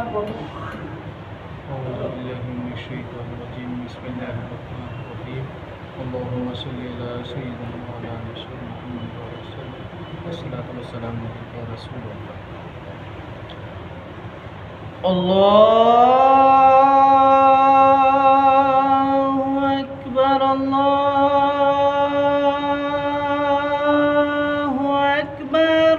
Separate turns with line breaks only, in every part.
أعوذ بالله من الشيطان الرجيم بسم الله الرحمن الرحيم اللهم صل على سيدنا مولانا محمد وسلم والصلاة والسلام عليك يا رسول الله الله أكبر الله أكبر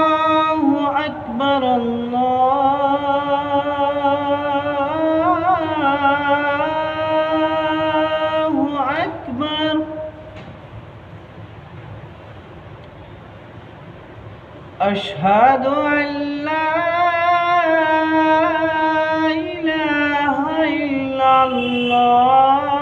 الله أكبر الله أكبر أشهد أن لا إله إلا الله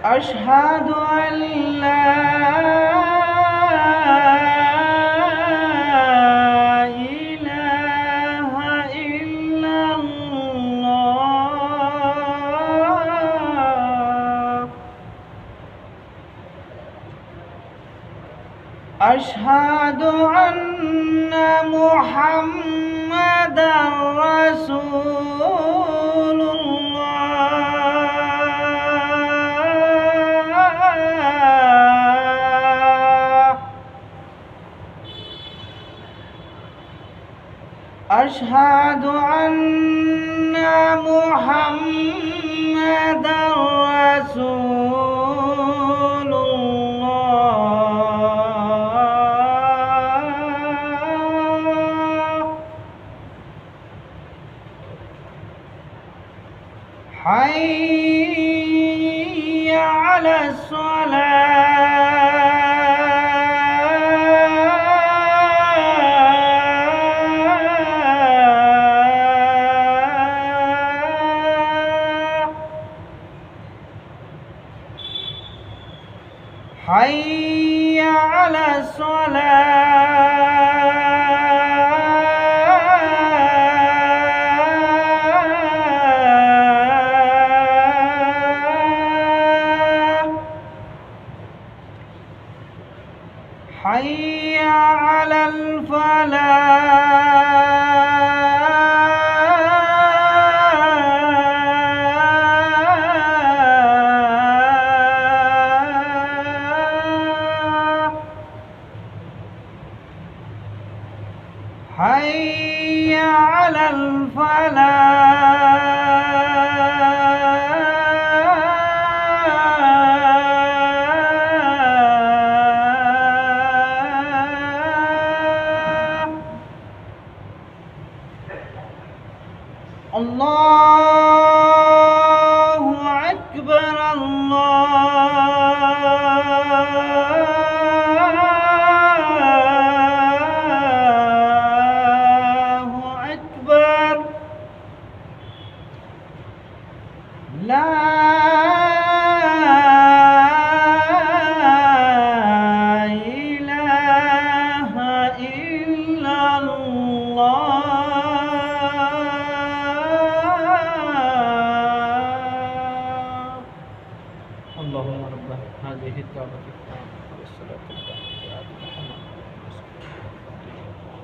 أشهد أن لا إله إلا الله أشهد أن محمدًا رسول أشهد أن محمدًا رسول الله حي على حي على الصلاة حي على الفلاح حي على الفلاح